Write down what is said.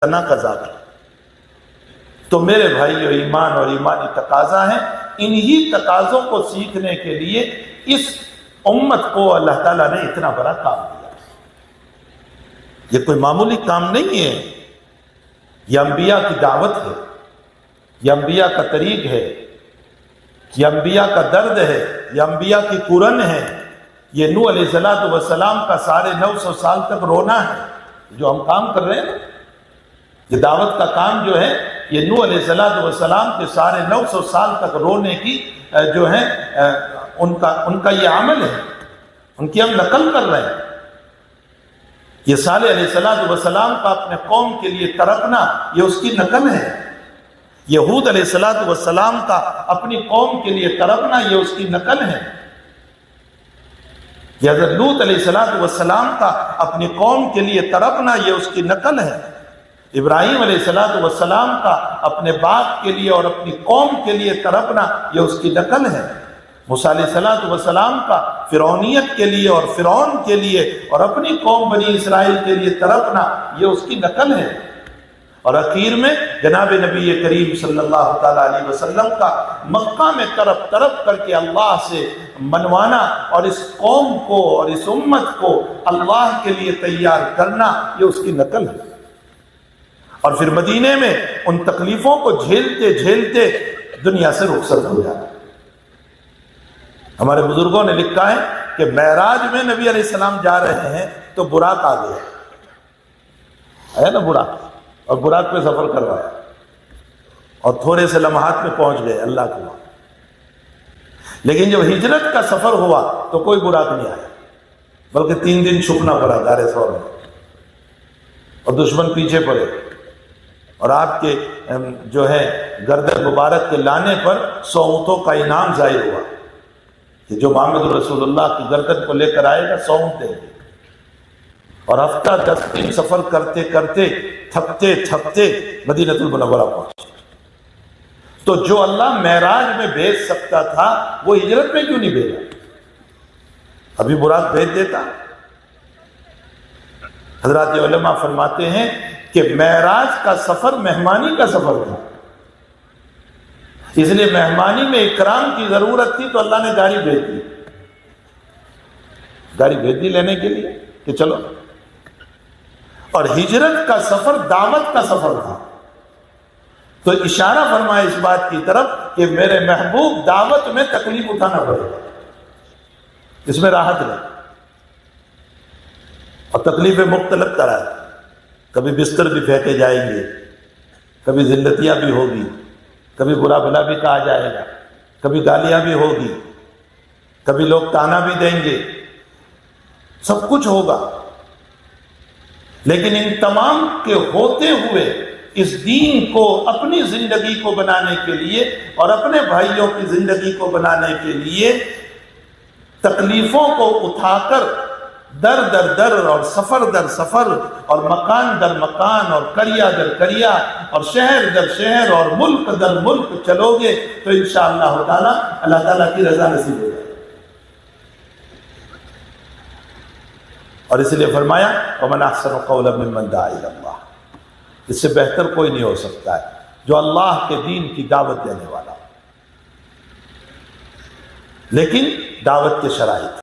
نہ قضا کر۔ تو میرے بھائیو، ایمان اور ایمانی تقاضا ہیں، انہی تقاضوں کو سیکھنے کے لیے اس امت کو اللہ تعالیٰ نے اتنا بڑا کام دیا۔ یہ کوئی معمولی کام نہیں ہے، یہ انبیاء کی دعوت ہے، یہ انبیاء کا طریق ہے، یہ انبیاء کا درد ہے، یہ انبیاء کی قرن ہے، یہ نوح علیہ السلام کا 950 سال تک رونا ہے۔ جو ہم کام کر رہے ہیں نا، یہ دعوت کا کام جو ہے، یہ نوح علیہ السلام کے 950 سال تک رونے کی جو ہے ان کا یہ عمل ہے، ان کی ہم نقل کر رہے ہیں۔ یہ صالح علیہ السلام کا اپنے قوم کے لیے تڑپنا، یہ اس کی نقل ہے۔ یہ ہود علیہ السلام کا اپنی قوم کے لیے تڑپنا، یہ اس کی نقل ہے۔ یہ حضرت لوط علیہ السلام کا اپنی قوم کے لیے تڑپنا، یہ اس کی نقل ہے۔ ابراہیم علیہ السلام کا اپنے باپ کے لیے اور اپنی قوم کے لیے تڑپنا، یہ اس کی نقل ہے۔ موسیٰ علیہ السلام کا فرعونیت کے لیے اور فرعون کے لیے اور اپنی قوم بنی اسرائیل کے لیے تڑپنا، یہ اس کی نقل ہے۔ اور اخیر میں جناب نبی کریم صلی اللہ تعالیٰ علیہ وسلم کا مکہ میں تڑپ تڑپ کر کے اللہ سے منوانا اور اس قوم کو اور اس امت کو اللہ کے لیے تیار کرنا، یہ اس کی نقل ہے۔ اور پھر مدینے میں ان تکلیفوں کو جھیلتے جھیلتے دنیا سے رخصت ہو جانا۔ ہمارے بزرگوں نے لکھا ہے کہ معراج میں نبی علیہ السلام جا رہے ہیں تو براق آ گیا ہے نا، براق، اور براق پہ سفر کروایا اور تھوڑے سے لمحات میں پہنچ گئے اللہ کے وہاں۔ لیکن جب ہجرت کا سفر ہوا تو کوئی براق نہیں آیا، بلکہ 3 دن چھپنا پڑا غار ثور میں، اور دشمن پیچھے پڑے، اور آپ کے جو ہے گردن مبارک کے لانے پر 100 اونٹوں کا انعام ظاہر ہوا کہ جو محمد رسول اللہ کی گردن کو لے کر آئے گا 100 اونٹ دیں گے۔ اور ہفتہ 10 دن سفر کرتے کرتے تھکتے تھکتے مدینہ المنورہ پہنچے۔ تو جو اللہ معراج میں بھیج سکتا تھا وہ ہجرت میں کیوں نہیں بھیجا؟ ابھی براق بھیج دیتا۔ حضرات علماء فرماتے ہیں کہ معراج کا سفر مہمانی کا سفر تھا، اس لیے مہمانی میں اکرام کی ضرورت تھی تو اللہ نے گاڑی بھیج دی، گاڑی بھیج دی لینے کے لیے کہ چلو۔ اور ہجرت کا سفر دعوت کا سفر تھا، تو اشارہ فرمائے اس بات کی طرف کہ میرے محبوب دعوت میں تکلیف اٹھانا پڑے گا، اس میں راحت نہیں۔ اور تکلیفیں مختلف طرح ہیں، کبھی بستر بھی پھینکے جائیں گے، کبھی ذلتیاں بھی ہوگی، کبھی برا بھلا بھی کہا جائے گا، کبھی گالیاں بھی ہوگی، کبھی لوگ تانا بھی دیں گے، سب کچھ ہوگا۔ لیکن ان تمام کے ہوتے ہوئے اس دین کو اپنی زندگی کو بنانے کے لیے اور اپنے بھائیوں کی زندگی کو بنانے کے لیے تکلیفوں کو اٹھا کر در در در اور سفر در سفر اور مکان در مکان اور قریہ در قریہ اور شہر در شہر اور ملک در ملک چلو گے تو انشاءاللہ تعالیٰ اللہ تعالیٰ کی رضا نصیب ہو جائے۔ اور اس لیے فرمایا وَمَنْ أَحْسَنُ قَوْلًا مِّمَّنْ دَعَا إِلَى اللَّهِ، اس سے بہتر کوئی نہیں ہو سکتا ہے جو اللہ کے دین کی دعوت دینے والا، لیکن دعوت کے شرائط